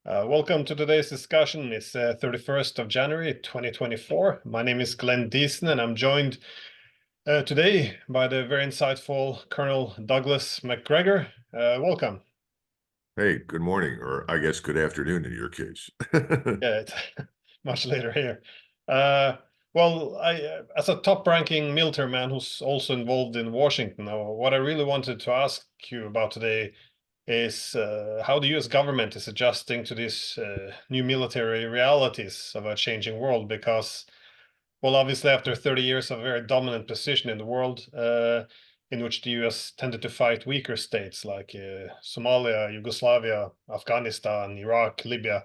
Welcome to today's discussion. It's 31st of January 2024. My name is Glenn Diesen, and I'm joined today by the very insightful Colonel Douglas Macgregor. Welcome. Hey, good morning, or I guess good afternoon in your case. Yeah, it's much later here. As a top-ranking military man who's also involved in Washington, what I really wanted to ask you about today is how the US government is adjusting to these new military realities of a changing world. Because, well, obviously, after 30 years of a very dominant position in the world, in which the US tended to fight weaker states like Somalia, Yugoslavia, Afghanistan, Iraq, Libya,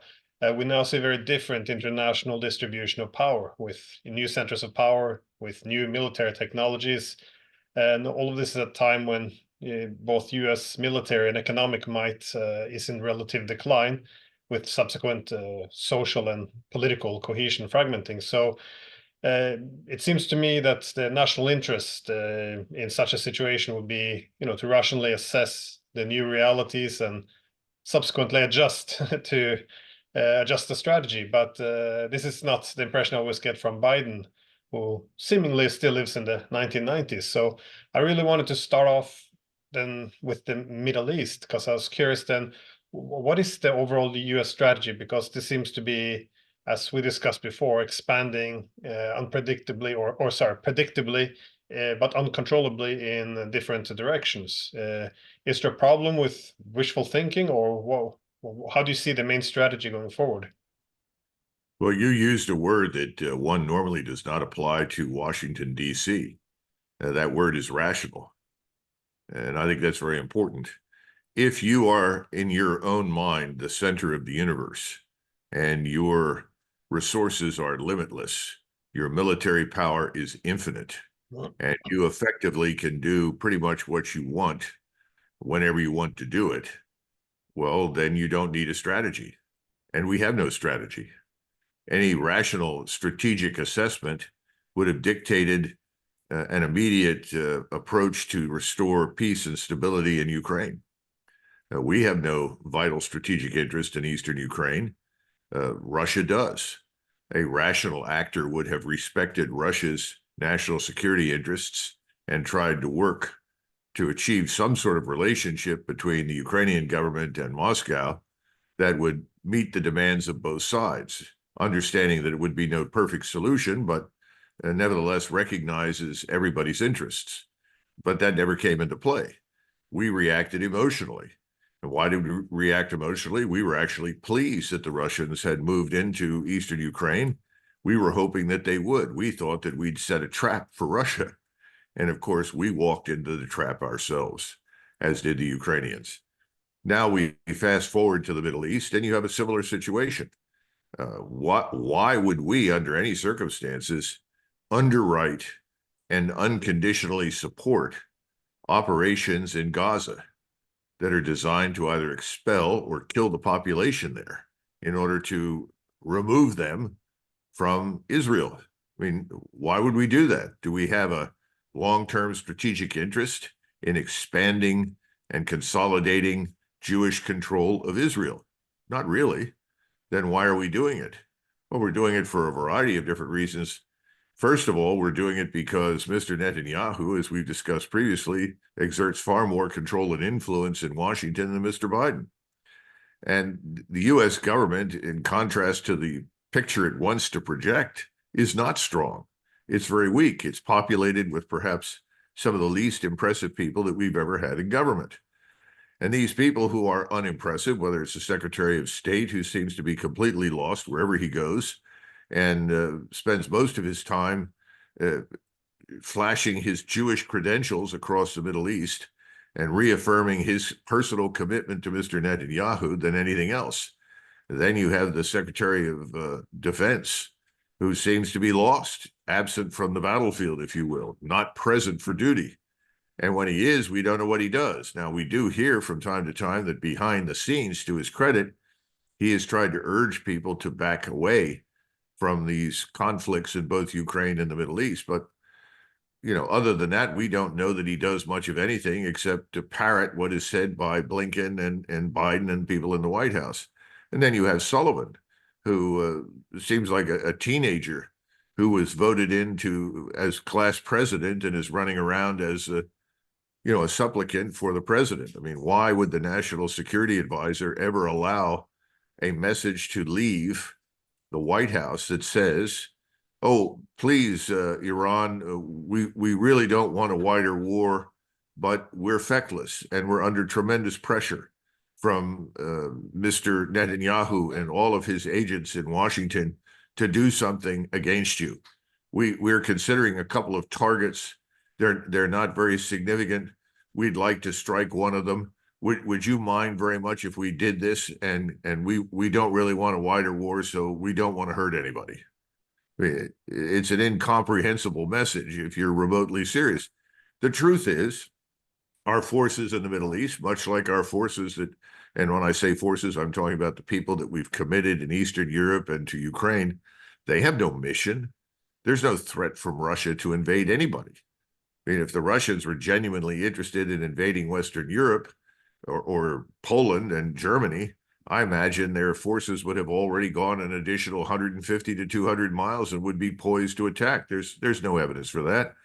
we now see a very different international distribution of power with new centers of power, with new military technologies. And all of this at a time when both US military and economic might is in relative decline, with subsequent social and political cohesion fragmenting. So it seems to me that the national interest in such a situation would be, to rationally assess the new realities and subsequently adjust to adjust the strategy. But this is not the impression I always get from Biden, who seemingly still lives in the 1990s. So I really wanted to start off then with the Middle East, because I was curious then, what is the overall US strategy? Because this seems to be, as we discussed before, expanding predictably, but uncontrollably in different directions. Is there a problem with wishful thinking, or how do you see the main strategy going forward? Well, you used a word that one normally does not apply to Washington, D.C. That word is rational. And I think that's very important. If you are in your own mind the center of the universe and your resources are limitless, your military power is infinite, and you effectively can do pretty much what you want whenever you want to do it, well, then you don't need a strategy. And we have no strategy. Any rational strategic assessment would have dictated an immediate approach to restore peace and stability in Ukraine. We have no vital strategic interest in eastern Ukraine. Russia does. A rational actor would have respected Russia's national security interests and tried to work to achieve some sort of relationship between the Ukrainian government and Moscow that would meet the demands of both sides, understanding that it would be no perfect solution, but nevertheless recognizes everybody's interests. But that never came into play. We reacted emotionally. And why did we react emotionally? We were actually pleased that the Russians had moved into eastern Ukraine. We were hoping that they would. We thought that we'd set a trap for Russia. And of course, we walked into the trap ourselves, as did the Ukrainians. Now we fast forward to the Middle East, and you have a similar situation. Why would we, under any circumstances, underwrite and unconditionally support operations in Gaza that are designed to either expel or kill the population there in order to remove them from Israel? I mean, why would we do that? Do we have a long-term strategic interest in expanding and consolidating Jewish control of Israel? Not really. Then why are we doing it? Well, we're doing it for a variety of different reasons. First of all, we're doing it because Mr. Netanyahu, as we've discussed previously, exerts far more control and influence in Washington than Mr. Biden. And the U.S. government, in contrast to the picture it wants to project, is not strong. It's very weak. It's populated with perhaps some of the least impressive people that we've ever had in government. And these people who are unimpressive, whether it's the Secretary of State, who seems to be completely lost wherever he goes, and spends most of his time flashing his Jewish credentials across the Middle East and reaffirming his personal commitment to Mr. Netanyahu than anything else. Then you have the Secretary of Defense, who seems to be lost, absent from the battlefield, if you will, not present for duty. And when he is, we don't know what he does. Now, we do hear from time to time that behind the scenes, to his credit, he has tried to urge people to back away from these conflicts in both Ukraine and the Middle East. But, other than that, we don't know that he does much of anything except to parrot what is said by Blinken and Biden and people in the White House. And then you have Sullivan, who seems like a teenager who was voted into as class president and is running around as a supplicant for the president. I mean, why would the National Security Advisor ever allow a message to leave the White House that says, "Oh, please, Iran, we really don't want a wider war, but we're feckless and we're under tremendous pressure from Mr. Netanyahu and all of his agents in Washington to do something against you. We're considering a couple of targets. They're not very significant. We'd like to strike one of them. Would you mind very much if we did this? And we don't really want a wider war, so we don't want to hurt anybody." It's an incomprehensible message if you're remotely serious. The truth is, our forces in the Middle East, much like our forces that, and when I say forces, I'm talking about the people that we've committed in Eastern Europe and to Ukraine, they have no mission. There's no threat from Russia to invade anybody. I mean, if the Russians were genuinely interested in invading Western Europe or Poland and Germany, I imagine their forces would have already gone an additional 150 to 200 miles and would be poised to attack. There's no evidence for that.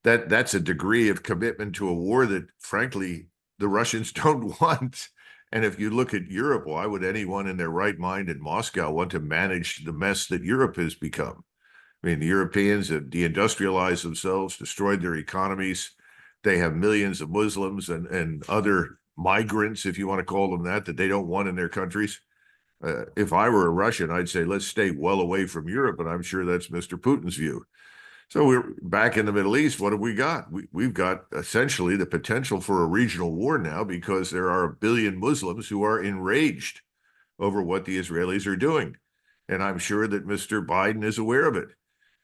That's a degree of commitment to a war that, frankly, the Russians don't want. And if you look at Europe, why would anyone in their right mind in Moscow want to manage the mess that Europe has become? I mean, the Europeans have deindustrialized themselves, destroyed their economies. They have millions of Muslims and other migrants, if you want to call them that they don't want in their countries. If I were a Russian, I'd say, let's stay well away from Europe. And I'm sure that's Mr. Putin's view. So we're back in the Middle East. What have we got? We've got essentially the potential for a regional war now because there are 1 billion Muslims who are enraged over what the Israelis are doing. And I'm sure that Mr. Biden is aware of it.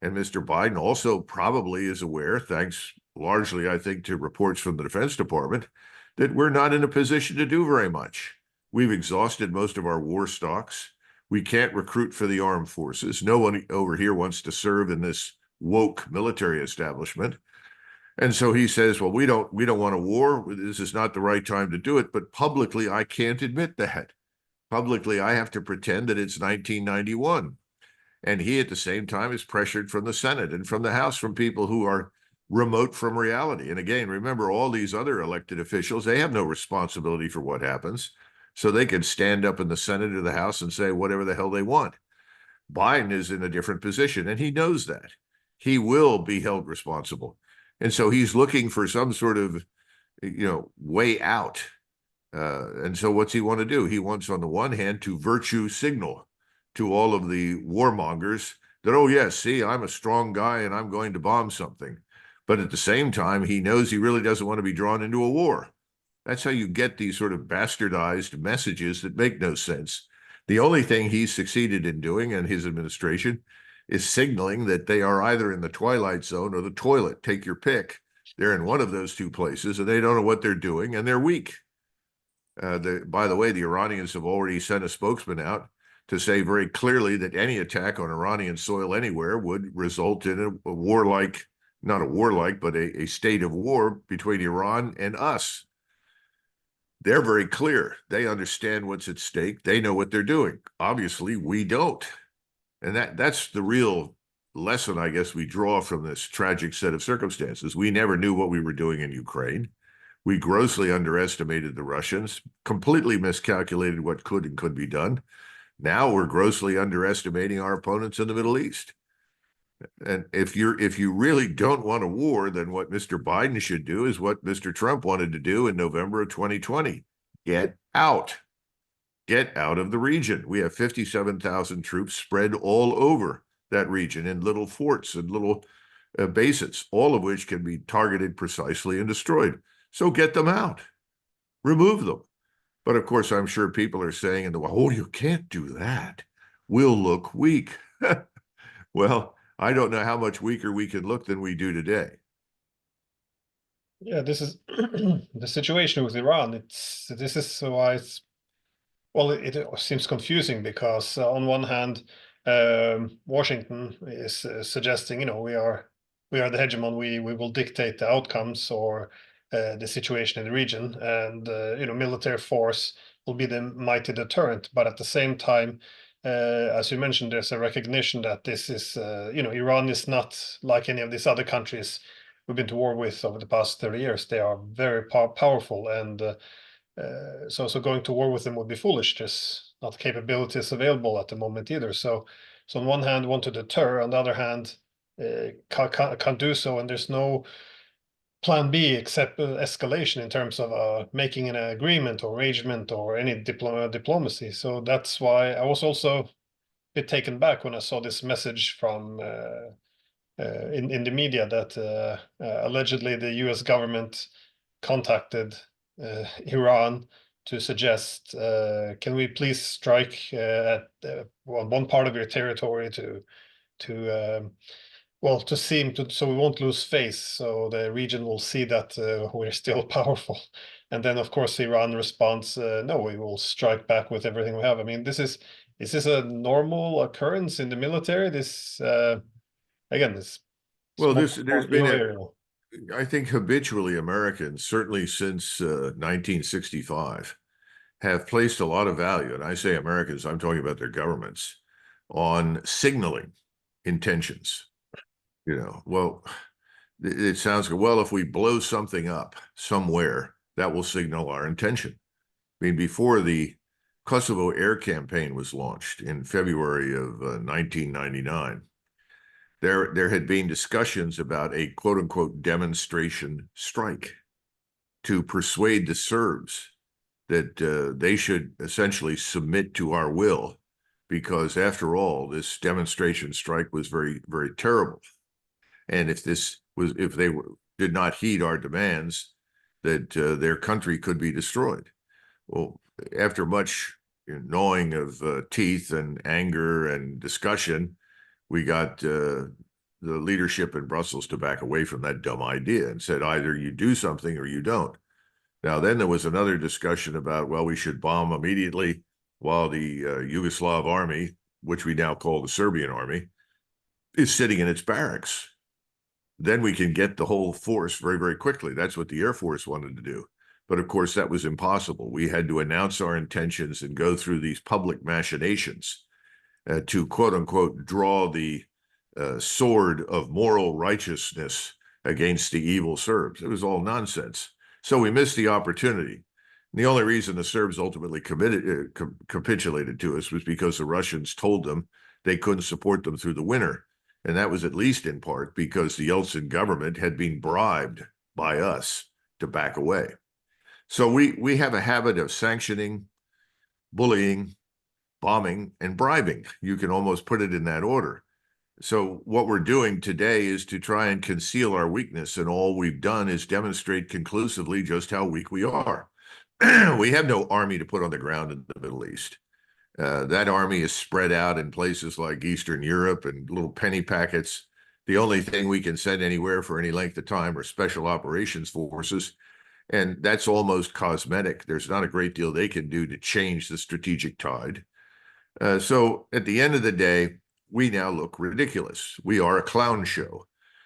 And Mr. Biden also probably is aware, thanks largely, I think, to reports from the Defense Department, that we're not in a position to do very much. We've exhausted most of our war stocks. We can't recruit for the armed forces. No one over here wants to serve in this woke military establishment. And so he says, well, we don't want a war. This is not the right time to do it. But publicly, I can't admit that. Publicly, I have to pretend that it's 1991. And he, at the same time, is pressured from the Senate and from the House, from people who are remote from reality. And again, remember, all these other elected officials, they have no responsibility for what happens. So they can stand up in the Senate or the House and say whatever the hell they want. Biden is in a different position, and he knows that. He will be held responsible. And so he's looking for some sort of, way out. And so what's he want to do? He wants, on the one hand, to virtue signal to all of the warmongers that, oh, yes, see, I'm a strong guy and I'm going to bomb something. But at the same time, he knows he really doesn't want to be drawn into a war. That's how you get these sort of bastardized messages that make no sense. The only thing he's succeeded in doing, and his administration, is signaling that they are either in the twilight zone or the toilet. Take your pick. They're in one of those two places, and they don't know what they're doing, and they're weak. By the way, the Iranians have already sent a spokesman out to say very clearly that any attack on Iranian soil anywhere would result in a warlike, not a warlike, but a state of war between Iran and us. They're very clear. They understand what's at stake. They know what they're doing. Obviously, we don't. And that's the real lesson, I guess, we draw from this tragic set of circumstances. We never knew what we were doing in Ukraine. We grossly underestimated the Russians, completely miscalculated what could and could be done. Now we're grossly underestimating our opponents in the Middle East. And if you really don't want a war, then what Mr. Biden should do is what Mr. Trump wanted to do in November of 2020. Get out. Get out of the region. We have 57,000 troops spread all over that region in little forts and little bases, all of which can be targeted precisely and destroyed. So get them out. Remove them. But of course, I'm sure people are saying, oh, you can't do that. We'll look weak. Well, I don't know how much weaker we can look than we do today. Yeah, this is the situation with Iran. This is why it's, well, it seems confusing because on one hand, Washington is suggesting, we are the hegemon. We will dictate the outcomes or the situation in the region, and military force will be the mighty deterrent. But at the same time, as you mentioned, there's a recognition that this is, Iran is not like any of these other countries we've been to war with over the past 30 years. They are very powerful, and so going to war with them would be foolish. There's not capabilities available at the moment either. So on one hand, want to deter, on the other hand, can't do so, and there's no plan B except escalation in terms of making an agreement or arrangement or any diplomacy. So that's why I was also a bit taken back when I saw this message from in the media that allegedly the U.S. government contacted Iran to suggest, can we please strike at one part of your territory to seem to, so we won't lose face, so the region will see that we're still powerful. And then, of course, Iran responds, no, we will strike back with everything we have. I mean, is this a normal occurrence in the military? This, again, this Well, small, there's been area. I think habitually Americans, certainly since 1965, have placed a lot of value, and I say Americans, I'm talking about their governments, on signaling intentions. Well, it sounds good. Well, if we blow something up somewhere, that will signal our intention. I mean, before the Kosovo air campaign was launched in February of 1999, there had been discussions about a quote unquote demonstration strike to persuade the Serbs that they should essentially submit to our will, because after all, this demonstration strike was very, very terrible. And if they did not heed our demands, that their country could be destroyed. Well, after much gnawing of teeth and anger and discussion, we got the leadership in Brussels to back away from that dumb idea and said, either you do something or you don't. Now, then there was another discussion about, well, we should bomb immediately while the Yugoslav army, which we now call the Serbian army, is sitting in its barracks. Then we can get the whole force very, very quickly. That's what the Air Force wanted to do. But of course, that was impossible. We had to announce our intentions and go through these public machinations to, quote unquote, draw the sword of moral righteousness against the evil Serbs. It was all nonsense. So we missed the opportunity. And the only reason the Serbs ultimately capitulated to us was because the Russians told them they couldn't support them through the winter. And that was at least in part because the Yeltsin government had been bribed by us to back away. So we have a habit of sanctioning, bullying, bombing, and bribing. You can almost put it in that order. So what we're doing today is to try and conceal our weakness, and all we've done is demonstrate conclusively just how weak we are. We have no army to put on the ground in the Middle East. That army is spread out in places like Eastern Europe and little penny packets. The only thing we can send anywhere for any length of time are special operations forces, and that's almost cosmetic. There's not a great deal they can do to change the strategic tide. So at the end of the day, we now look ridiculous. We are a clown show.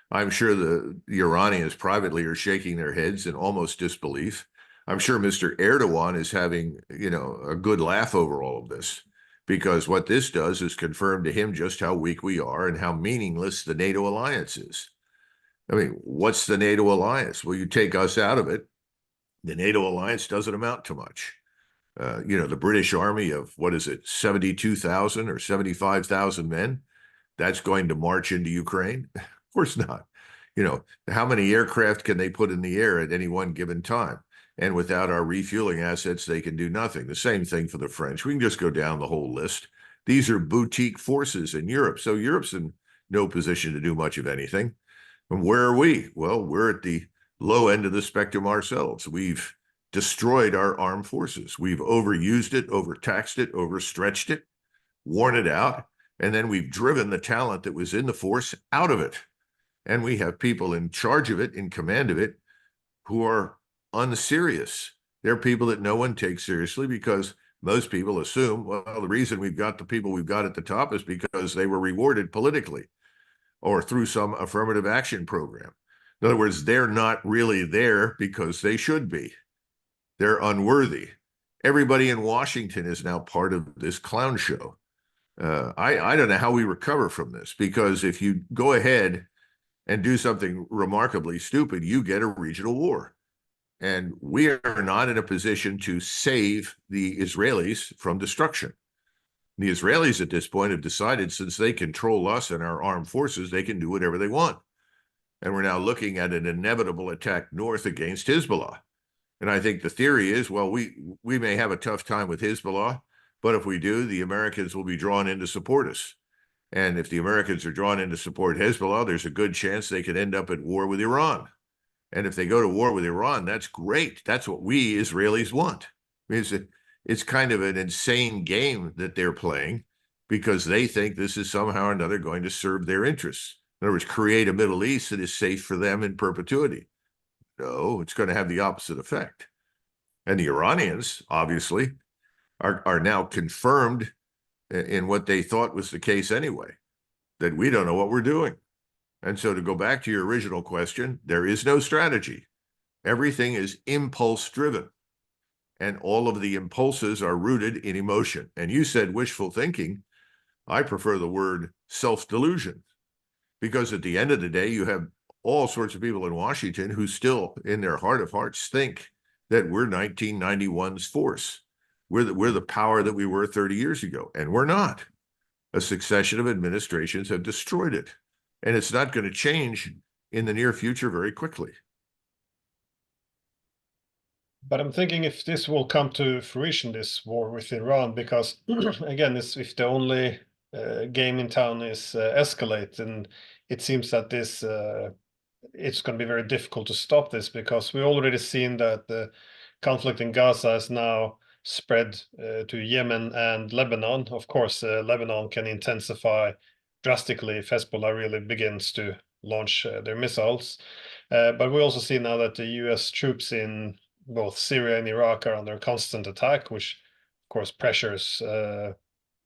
I'm sure the Iranians privately are shaking their heads in almost disbelief. I'm sure Mr. Erdogan is having, a good laugh over all of this, because what this does is confirm to him just how weak we are and how meaningless the NATO alliance is. I mean, what's the NATO alliance? Well, you take us out of it, the NATO alliance doesn't amount to much. The British army of, 72,000 or 75,000 men, that's going to march into Ukraine? Of course not. How many aircraft can they put in the air at any one given time? And without our refueling assets, they can do nothing. The same thing for the French. We can just go down the whole list. These are boutique forces in Europe. So Europe's in no position to do much of anything. And where are we? Well, we're at the low end of the spectrum ourselves. We've destroyed our armed forces. We've overused it, overtaxed it, overstretched it, worn it out, and then we've driven the talent that was in the force out of it. And we have people in charge of it, in command of it, who are unserious. They're people that no one takes seriously, because most people assume, well, the reason we've got the people we've got at the top is because they were rewarded politically or through some affirmative action program. In other words, they're not really there because they should be. They're unworthy. everybody in Washington is now part of this clown show. I don't know how we recover from this, because if you go ahead and do something remarkably stupid, you get a regional war. And we are not in a position to save the Israelis from destruction. The Israelis at this point have decided, since they control us and our armed forces, they can do whatever they want. And we're now looking at an inevitable attack north against Hezbollah. And I think the theory is, well, we may have a tough time with Hezbollah, but if we do, the Americans will be drawn in to support us. And if the Americans are drawn in to support Hezbollah, there's a good chance they could end up at war with Iran. And if they go to war with Iran, that's great. That's what we Israelis want. It's kind of an insane game that they're playing, because they think this is somehow or another going to serve their interests. In other words, create a Middle East that is safe for them in perpetuity. No, it's going to have the opposite effect. And the Iranians, obviously, are now confirmed in what they thought was the case anyway, that we don't know what we're doing. And so, to go back to your original question, there is no strategy. Everything is impulse driven. And all of the impulses are rooted in emotion. And you said wishful thinking. I prefer the word self-delusion, because at the end of the day, you have all sorts of people in Washington who still, in their heart of hearts, think that we're 1991's force. We're the power that we were 30 years ago. And we're not. A succession of administrations have destroyed it. And it's not going to change in the near future very quickly. But I'm thinking if this will come to fruition, this war with Iran, because again, if the only game in town is escalate, and it seems that this it's going to be very difficult to stop this, because we've already seen that the conflict in Gaza is now spread to Yemen and Lebanon. Of course, Lebanon can intensify drastically if Hezbollah really begins to launch their missiles. But we also see now that the US troops in both Syria and Iraq are under constant attack, which of course pressures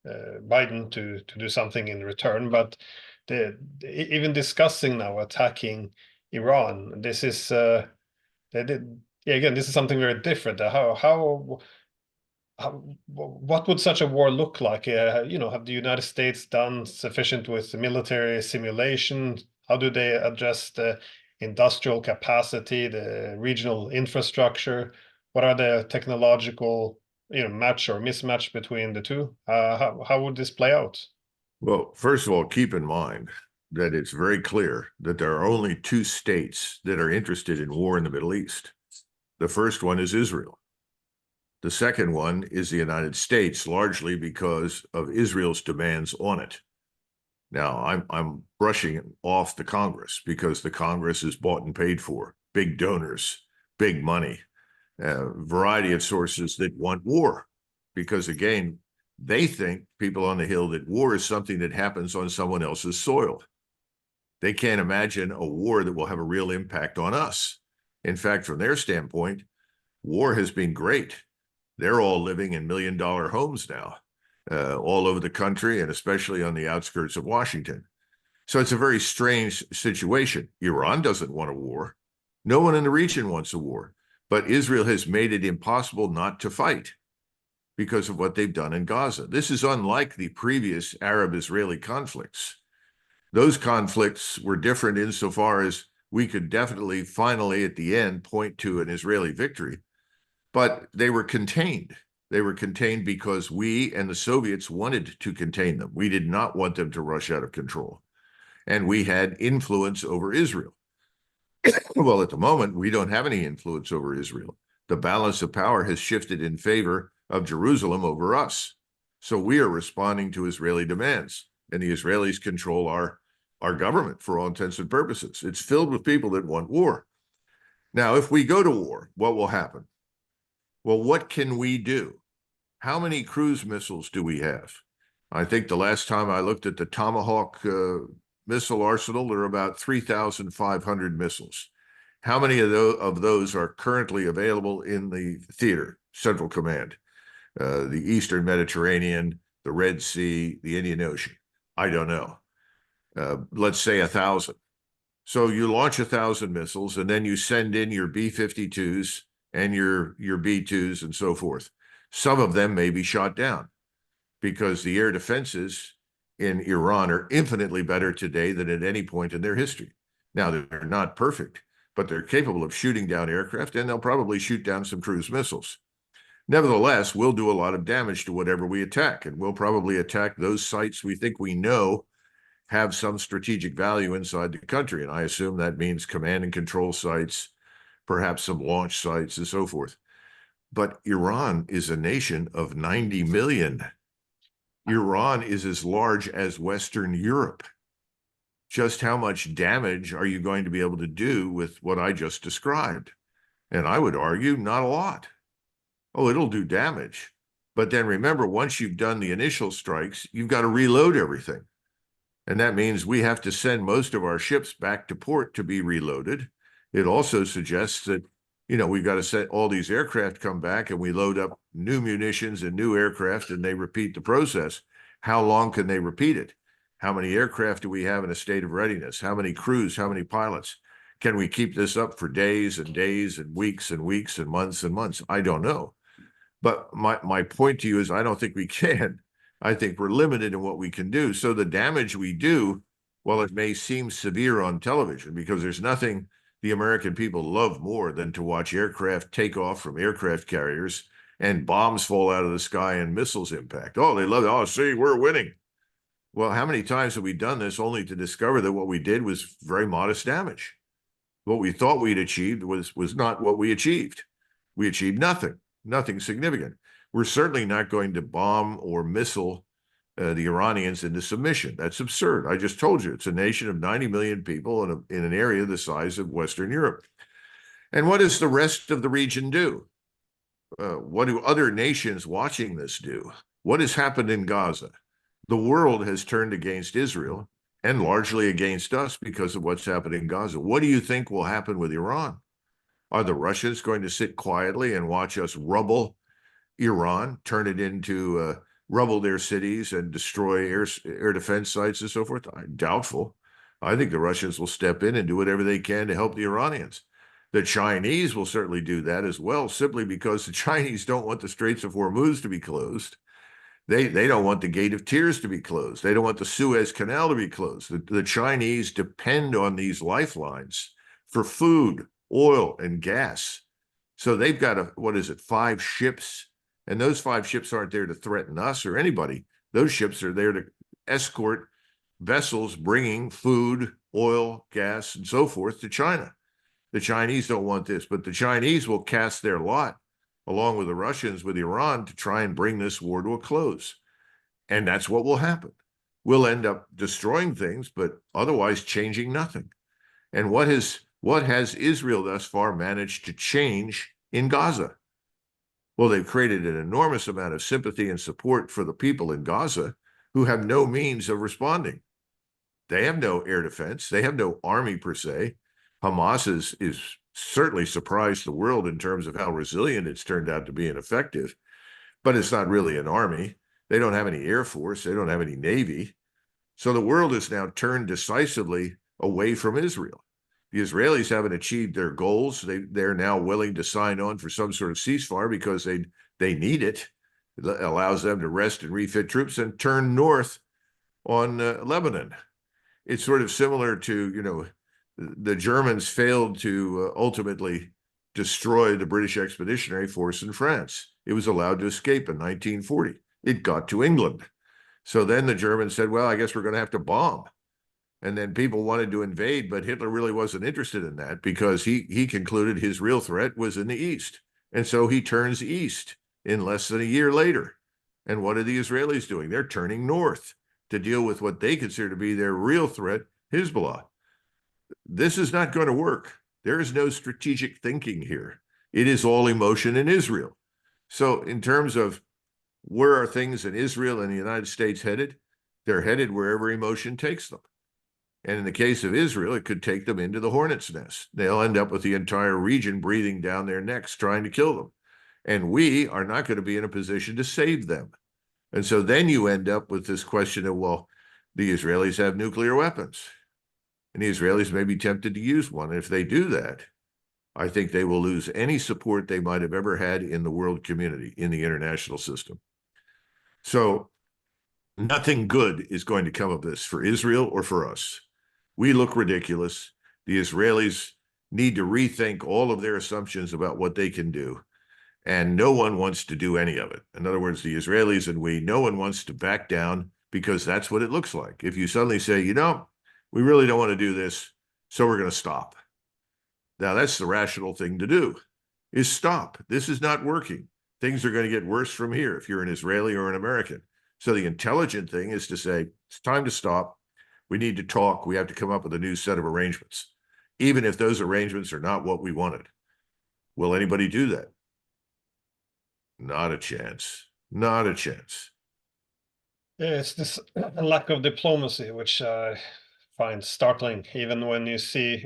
Biden to do something in return. But even discussing now attacking Iran, this is again, this is something very different. What would such a war look like? Have the United States done sufficient with the military simulation? How do they address the industrial capacity, the regional infrastructure? What are the technological, match or mismatch between the two? How would this play out? Well, first of all, keep in mind that it's very clear that there are only two states that are interested in war in the Middle East. The first one is Israel. The second one is the United States, largely because of Israel's demands on it. Now, I'm brushing off the Congress, because the Congress is bought and paid for, big donors, big money, a variety of sources that want war, because again, they think, people on the Hill, that war is something that happens on someone else's soil. They can't imagine a war that will have a real impact on us. In fact, from their standpoint, war has been great. They're all living in million-dollar homes now, all over the country, and especially on the outskirts of Washington. So it's a very strange situation. Iran doesn't want a war. No one in the region wants a war. But Israel has made it impossible not to fight because of what they've done in Gaza. This is unlike the previous Arab-Israeli conflicts. Those conflicts were different insofar as we could definitely, finally, at the end, point to an Israeli victory. But they were contained. They were contained because we and the Soviets wanted to contain them. We did not want them to rush out of control. And we had influence over Israel. Well, at the moment, we don't have any influence over Israel. The balance of power has shifted in favor of Jerusalem over us. So we are responding to Israeli demands, and the Israelis control our government for all intents and purposes. It's filled with people that want war. Now, if we go to war, what will happen? Well, what can we do? How many cruise missiles do we have? I think the last time I looked at the Tomahawk missile arsenal, there are about 3,500 missiles. How many of those are currently available in the theater, Central Command? The Eastern Mediterranean, the Red Sea, the Indian Ocean? I don't know. Let's say 1,000. So you launch 1,000 missiles, and then you send in your B-52s and your B-2s and so forth. Some of them may be shot down because the air defenses in Iran are infinitely better today than at any point in their history. Now, they're not perfect, but they're capable of shooting down aircraft, and they'll probably shoot down some cruise missiles. Nevertheless, we'll do a lot of damage to whatever we attack, and we'll probably attack those sites we think we know have some strategic value inside the country. And I assume that means command and control sites, perhaps some launch sites, and so forth. But Iran is a nation of 90 million. Iran is as large as Western Europe. Just how much damage are you going to be able to do with what I just described? And I would argue not a lot. Oh, it'll do damage. But then remember, once you've done the initial strikes, you've got to reload everything. And that means we have to send most of our ships back to port to be reloaded. It also suggests that, we've got to set all these aircraft come back and we load up new munitions and new aircraft and they repeat the process. How long can they repeat it? How many aircraft do we have in a state of readiness? How many crews? How many pilots? Can we keep this up for days and days and weeks and weeks and months? I don't know. But my point to you is I don't think we can. I think we're limited in what we can do. So the damage we do, while it may seem severe on television, because there's nothing the American people love more than to watch aircraft take off from aircraft carriers and bombs fall out of the sky and missiles impact. Oh, they love it. Oh, see, we're winning. Well, how many times have we done this only to discover that what we did was very modest damage? What we thought we'd achieved was not what we achieved. We achieved nothing significant. We're certainly not going to bomb or missile the Iranians into submission. That's absurd. I just told you, it's a nation of 90 million people in an area the size of Western Europe. And what does the rest of the region do? What do other nations watching this do? What has happened in Gaza? The world has turned against Israel and largely against us because of what's happened in Gaza. What do you think will happen with Iran? Are the Russians going to sit quietly and watch us rubble Iran, turn it into rubble their cities and destroy air defense sites and so forth? Doubtful. I think the Russians will step in and do whatever they can to help the Iranians. The Chinese will certainly do that as well, simply because the Chinese don't want the Straits of Hormuz to be closed. They don't want the Gate of Tears to be closed. They don't want the Suez Canal to be closed. The Chinese depend on these lifelines for food, oil, and gas. So they've got 5 ships, and those 5 ships aren't there to threaten us or anybody. Those ships are there to escort vessels bringing food, oil, gas, and so forth to China. The Chinese don't want this, but the Chinese will cast their lot along with the Russians, with Iran, to try and bring this war to a close. And that's what will happen. We'll end up destroying things, but otherwise changing nothing. And what has Israel thus far managed to change in Gaza? Well, they've created an enormous amount of sympathy and support for the people in Gaza who have no means of responding. They have no air defense. They have no army per se. Hamas is certainly surprised the world in terms of how resilient it's turned out to be and effective, but it's not really an army. They don't have any air force. They don't have any navy. So the world is now turned decisively away from Israel. The Israelis haven't achieved their goals. They're now willing to sign on for some sort of ceasefire because they need it. It allows them to rest and refit troops and turn north on Lebanon. It's sort of similar to, the Germans failed to ultimately destroy the British Expeditionary Force in France. It was allowed to escape in 1940. It got to England. So then the Germans said, well, I guess we're going to have to bomb. And then people wanted to invade, but Hitler really wasn't interested in that because he concluded his real threat was in the East. And so he turns east in less than a year later. And what are the Israelis doing? They're turning north to deal with what they consider to be their real threat, Hezbollah. This is not going to work. There is no strategic thinking here. It is all emotion in Israel. So in terms of where are things in Israel and the United States headed, they're headed wherever emotion takes them. And in the case of Israel, it could take them into the hornet's nest. They'll end up with the entire region breathing down their necks, trying to kill them. And we are not going to be in a position to save them. And so then you end up with this question of, well, the Israelis have nuclear weapons. And the Israelis may be tempted to use one. And if they do that, I think they will lose any support they might have ever had in the world community, in the international system. So nothing good is going to come of this for Israel or for us. We look ridiculous. The Israelis need to rethink all of their assumptions about what they can do. And no one wants to do any of it. In other words, the Israelis and we, no one wants to back down because that's what it looks like. If you suddenly say, we really don't want to do this, so we're going to stop. Now, that's the rational thing to do, is stop. This is not working. Things are going to get worse from here if you're an Israeli or an American. So the intelligent thing is to say, it's time to stop. We need to talk. We have to come up with a new set of arrangements, even if those arrangements are not what we wanted. Will anybody do that? Not a chance. Not a chance. Yeah, it's this lack of diplomacy, which I find startling. Even when you see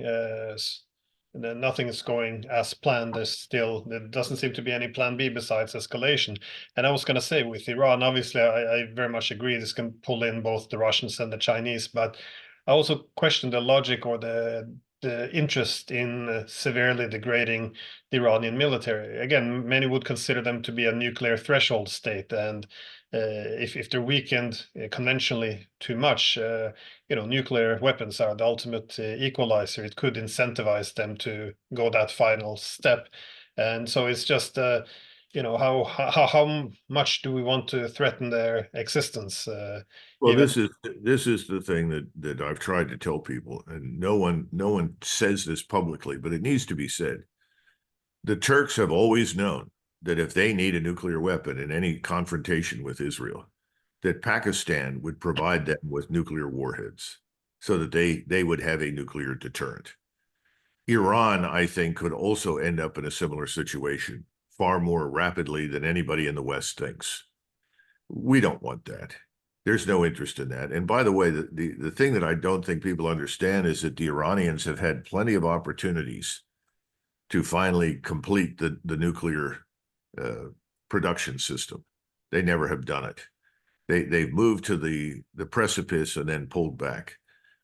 nothing is going as planned, there doesn't seem to be any plan B besides escalation. And I was going to say with Iran, obviously, I very much agree this can pull in both the Russians and the Chinese, but I also question the logic or the interest in severely degrading the Iranian military. Again, many would consider them to be a nuclear threshold state, and if they're weakened conventionally too much, nuclear weapons are the ultimate equalizer. It could incentivize them to go that final step, and so it's just how much do we want to threaten their existence? Well, Even this is the thing that I've tried to tell people, and no one says this publicly, but it needs to be said. The Turks have always known that if they need a nuclear weapon in any confrontation with Israel, that Pakistan would provide them with nuclear warheads so that they would have a nuclear deterrent. Iran, I think, could also end up in a similar situation far more rapidly than anybody in the West thinks. We don't want that. There's no interest in that. And by the way, the thing that I don't think people understand is that the Iranians have had plenty of opportunities to finally complete the nuclear production system. They never have done it. They've moved to the precipice and then pulled back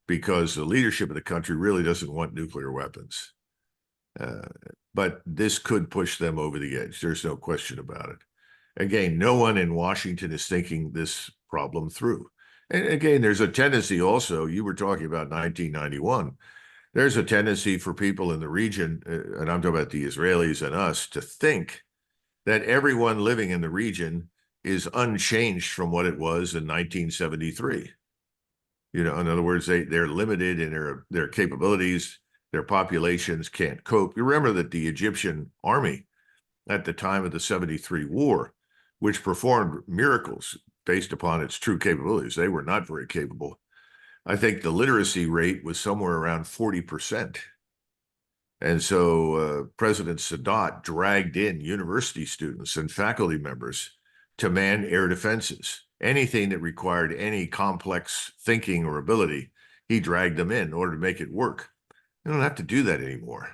because the leadership of the country really doesn't want nuclear weapons. But this could push them over the edge. There's no question about it. Again, no one in Washington is thinking this problem through. And again, there's a tendency also, you were talking about 1991, there's a tendency for people in the region, and I'm talking about the Israelis and us, to think that everyone living in the region is unchanged from what it was in 1973. In other words, they're limited in their capabilities. Their populations can't cope. You remember that the Egyptian army at the time of the 73 war, which performed miracles based upon its true capabilities, they were not very capable. I think the literacy rate was somewhere around 40%. And so President Sadat dragged in university students and faculty members to man air defenses. Anything that required any complex thinking or ability, he dragged them in order to make it work. They don't have to do that anymore.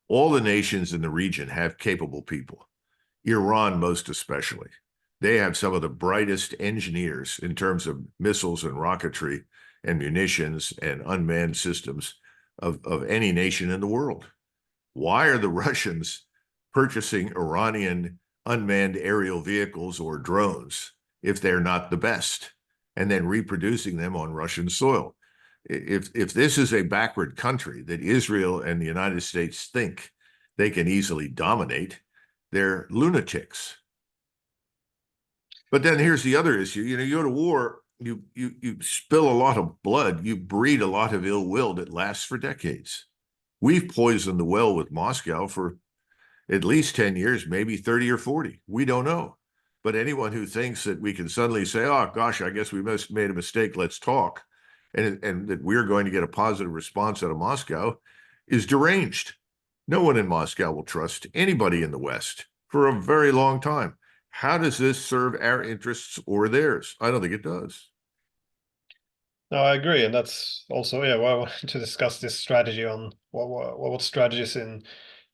All the nations in the region have capable people, Iran most especially. They have some of the brightest engineers in terms of missiles and rocketry and munitions and unmanned systems of any nation in the world. Why are the Russians purchasing Iranian unmanned aerial vehicles or drones if they're not the best, and then reproducing them on Russian soil? If this is a backward country that Israel and the United States think they can easily dominate, they're lunatics. But then here's the other issue. You go to war, you spill a lot of blood, you breed a lot of ill will that lasts for decades. We've poisoned the well with Moscow for at least 10 years, maybe 30 or 40. We don't know. But anyone who thinks that we can suddenly say, oh, gosh, I guess we made a mistake, let's talk, and that we're going to get a positive response out of Moscow is deranged. No one in Moscow will trust anybody in the West for a very long time. How does this serve our interests or theirs? I don't think it does. No, I agree, and that's also why I wanted to discuss this strategy on what strategies in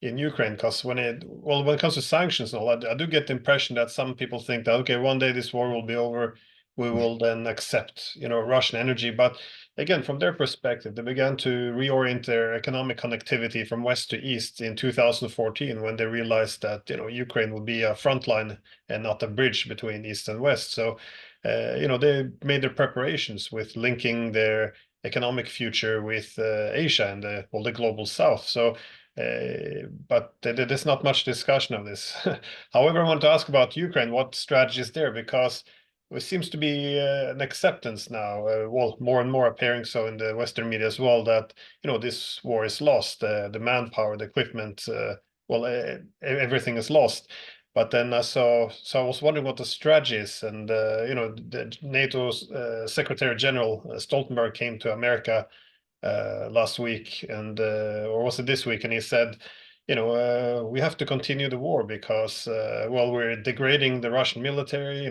Ukraine. Because when it comes to sanctions and all, I do get the impression that some people think that okay, one day this war will be over, we will then accept, Russian energy. But again, from their perspective, they began to reorient their economic connectivity from west to east in 2014 when they realized that, Ukraine would be a front line and not a bridge between east and west. So, they made their preparations with linking their economic future with Asia and the global south. So, but there's not much discussion of this. However, I want to ask about Ukraine. What strategy is there? Because there seems to be an acceptance now, well, more and more appearing so in the Western media as well, that this war is lost. The manpower, the equipment, well, everything is lost. But then so I was wondering what the strategy is, and the NATO's Secretary General Stoltenberg came to America last week, and or was it this week? And he said, we have to continue the war because, well, we're degrading the Russian military.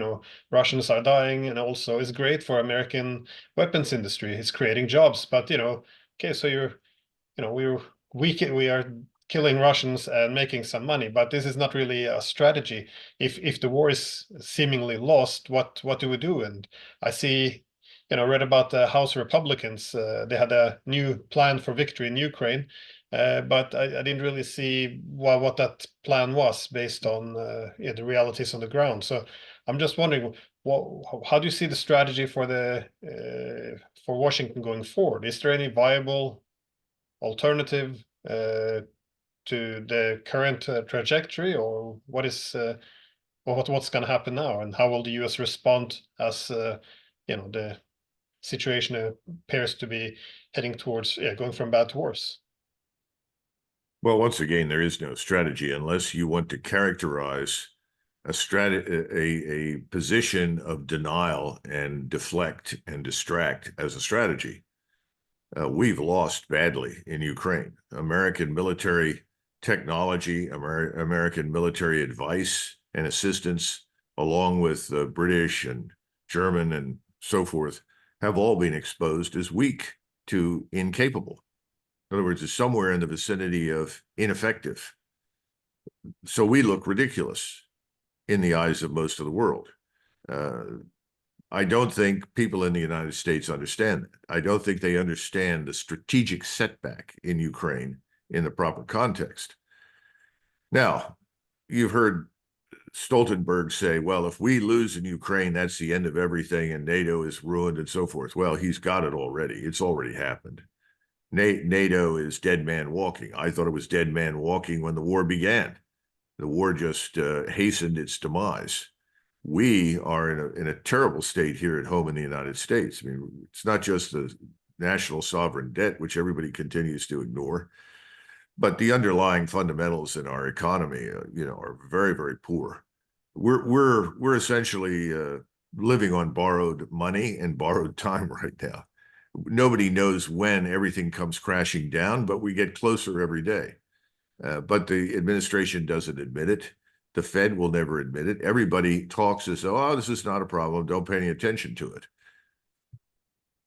Russians are dying, and also it's great for American weapons industry. It's creating jobs, but okay, so we are killing Russians and making some money, but this is not really a strategy. If the war is seemingly lost, what do we do? And I see, read about the House Republicans. They had a new plan for victory in Ukraine, but I didn't really see what that plan was based on the realities on the ground. So I'm just wondering, how do you see the strategy for Washington going forward? Is there any viable alternative to the current trajectory, or what's going to happen now, and how will the U.S. respond as the situation appears to be heading towards going from bad to worse? Well, once again, there is no strategy unless you want to characterize a position of denial and deflect and distract as a strategy. We've lost badly in Ukraine. American military technology, American military advice and assistance, along with British and German and so forth, have all been exposed as weak to incapable. In other words, it's somewhere in the vicinity of ineffective. So we look ridiculous in the eyes of most of the world. I don't think people in the United States understand that. I don't think they understand the strategic setback in Ukraine in the proper context. Now, you've heard Stoltenberg say, well, if we lose in Ukraine, that's the end of everything and NATO is ruined and so forth. Well, he's got it already. It's already happened. NATO is dead man walking. I thought it was dead man walking when the war began. The war just hastened its demise. We are in a terrible state here at home in the United States. I mean, it's not just the national sovereign debt, which everybody continues to ignore, but the underlying fundamentals in our economy, are very, very poor. We're essentially living on borrowed money and borrowed time right now. Nobody knows when everything comes crashing down, but we get closer every day. But the administration doesn't admit it. The Fed will never admit it. Everybody talks as though, oh, this is not a problem. Don't pay any attention to it.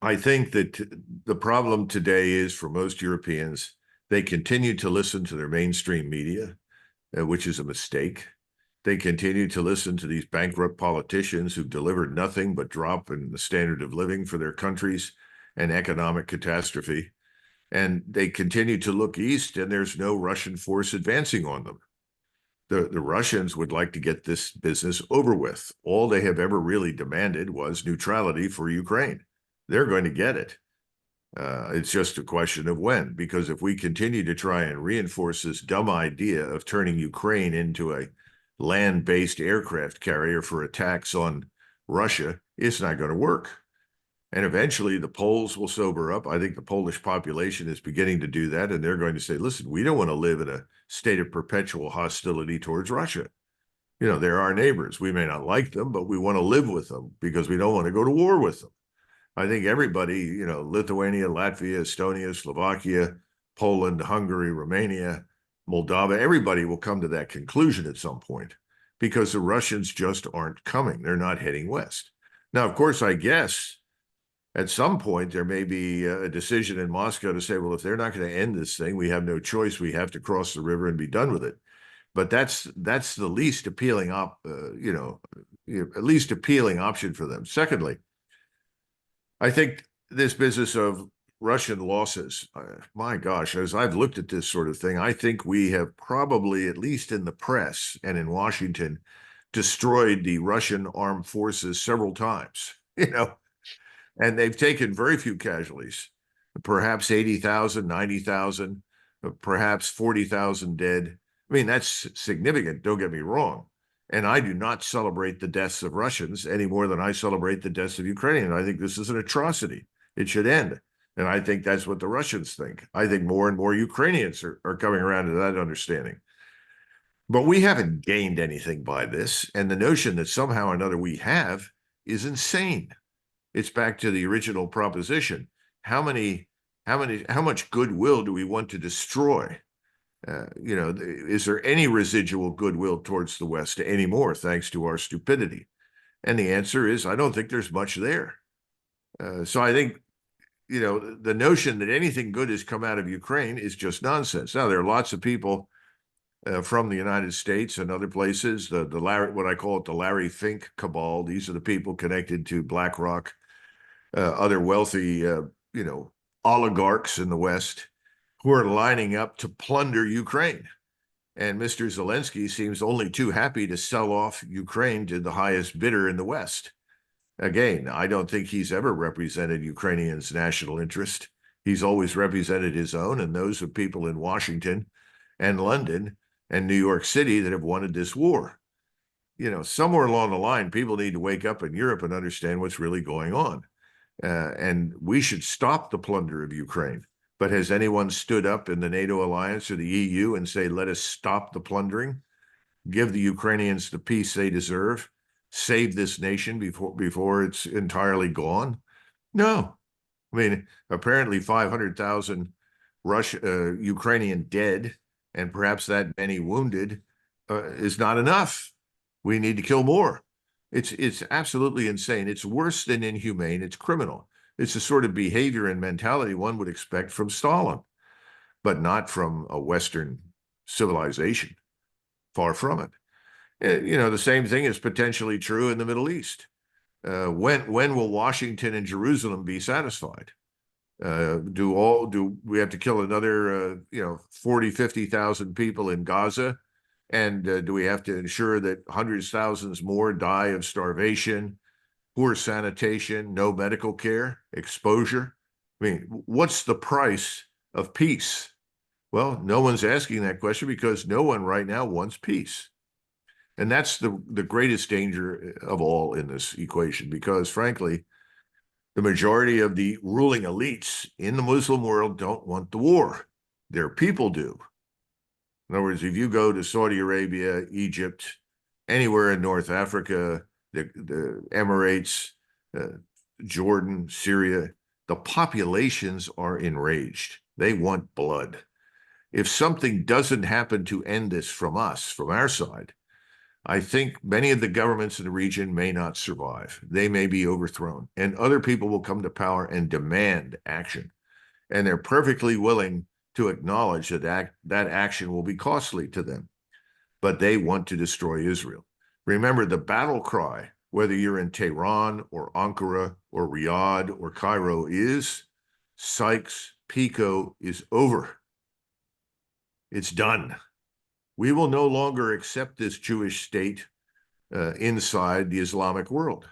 I think that the problem today is for most Europeans, they continue to listen to their mainstream media, which is a mistake. They continue to listen to these bankrupt politicians who've delivered nothing but drop in the standard of living for their countries and economic catastrophe. And they continue to look east, and there's no Russian force advancing on them. The Russians would like to get this business over with. All they have ever really demanded was neutrality for Ukraine. They're going to get it. It's just a question of when, because if we continue to try and reinforce this dumb idea of turning Ukraine into a land-based aircraft carrier for attacks on Russia, it's not going to work. And eventually the Poles will sober up. I think the Polish population is beginning to do that. And they're going to say, listen, we don't want to live in a state of perpetual hostility towards Russia. They're our neighbors. We may not like them, but we want to live with them because we don't want to go to war with them. I think everybody, Lithuania, Latvia, Estonia, Slovakia, Poland, Hungary, Romania, Moldova, everybody will come to that conclusion at some point because the Russians just aren't coming. They're not heading west. Now, of course, I guess at some point, there may be a decision in Moscow to say, well, if they're not going to end this thing, we have no choice. We have to cross the river and be done with it. But that's the least appealing at least appealing option for them. Secondly, I think this business of Russian losses, my gosh, as I've looked at this sort of thing, I think we have probably, at least in the press and in Washington, destroyed the Russian armed forces several times, and they've taken very few casualties, perhaps 80,000, 90,000, perhaps 40,000 dead. I mean, that's significant, don't get me wrong. And I do not celebrate the deaths of Russians any more than I celebrate the deaths of Ukrainians. I think this is an atrocity. It should end. And I think that's what the Russians think. I think more and more Ukrainians are coming around to that understanding. But we haven't gained anything by this. And the notion that somehow or another we have is insane. It's back to the original proposition. How much goodwill do we want to destroy? Is there any residual goodwill towards the West anymore, thanks to our stupidity? And the answer is, I don't think there's much there. So I think, the notion that anything good has come out of Ukraine is just nonsense. Now, there are lots of people from the United States and other places, the Larry, what I call it, the Larry Fink cabal. These are the people connected to BlackRock, other wealthy, oligarchs in the West, who are lining up to plunder Ukraine. And Mr. Zelensky seems only too happy to sell off Ukraine to the highest bidder in the West. Again, I don't think he's ever represented Ukrainians' national interest. He's always represented his own and those of people in Washington and London and New York City that have wanted this war. Somewhere along the line, people need to wake up in Europe and understand what's really going on. And we should stop the plunder of Ukraine. But has anyone stood up in the NATO alliance or the EU and say, let us stop the plundering, give the Ukrainians the peace they deserve, save this nation before it's entirely gone? No. I mean, apparently 500,000 Ukrainian dead and perhaps that many wounded is not enough. We need to kill more. It's absolutely insane. It's worse than inhumane. It's criminal. It's the sort of behavior and mentality one would expect from Stalin, but not from a Western civilization. Far from it. The same thing is potentially true in the Middle East. When will Washington and Jerusalem be satisfied? Do we have to kill another 40, 50,000 people in Gaza? And do we have to ensure that hundreds of thousands more die of starvation, poor sanitation, no medical care, exposure? I mean, what's the price of peace? Well, no one's asking that question because no one right now wants peace. And that's the greatest danger of all in this equation, because frankly, the majority of the ruling elites in the Muslim world don't want the war. Their people do. In other words, if you go to Saudi Arabia, Egypt, anywhere in North Africa, the Emirates, Jordan, Syria, the populations are enraged. They want blood. If something doesn't happen to end this from us, from our side, I think many of the governments in the region may not survive. They may be overthrown, and other people will come to power and demand action. And they're perfectly willing to acknowledge that action will be costly to them. But they want to destroy Israel. Remember, the battle cry, whether you're in Tehran or Ankara or Riyadh or Cairo, is Sykes-Picot is over. It's done. We will no longer accept this Jewish state inside the Islamic world.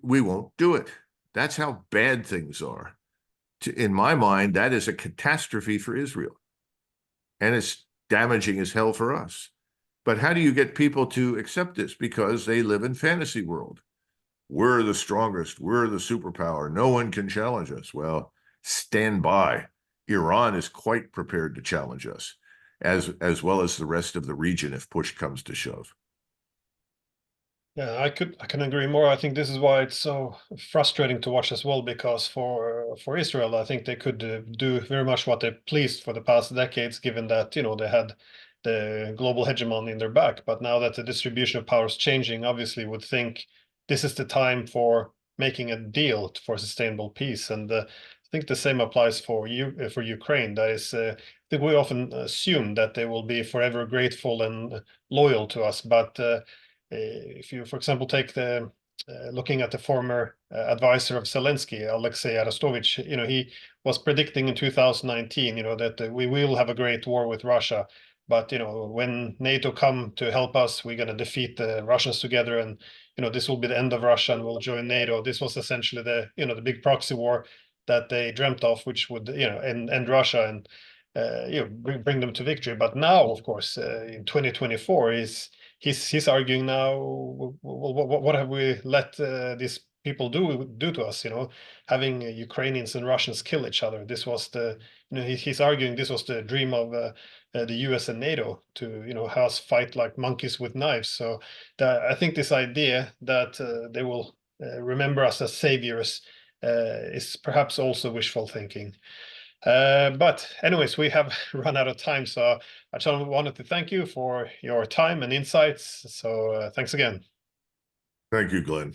We won't do it. That's how bad things are. In my mind, that is a catastrophe for Israel. And it's damaging as hell for us. But how do you get people to accept this? Because they live in fantasy world. We're the strongest. We're the superpower. No one can challenge us. Well, stand by. Iran is quite prepared to challenge us, as well as the rest of the region if push comes to shove. Yeah, I can agree more. I think this is why it's so frustrating to watch as well, because for Israel, I think they could do very much what they pleased for the past decades, given that they had the global hegemony in their back. But now that the distribution of power is changing, obviously would think this is the time for making a deal for sustainable peace. And I think the same applies for Ukraine. That is, I think we often assume that they will be forever grateful and loyal to us, but if you, for example, take the looking at the former advisor of Zelensky, Alexei Arestovich, he was predicting in 2019, that we will have a great war with Russia. But when NATO come to help us, we're going to defeat the Russians together, and this will be the end of Russia, and we'll join NATO. This was essentially the big proxy war that they dreamt of, which would end Russia and bring them to victory. But now, of course, in 2024, he's arguing now, what have we let these people do to us? Having Ukrainians and Russians kill each other. This was he's arguing this was the dream of the US and NATO to have us fight like monkeys with knives. So I think this idea that they will remember us as saviors is perhaps also wishful thinking. But anyways, we have run out of time, so I just wanted to thank you for your time and insights. So thanks again. Thank you, Glenn.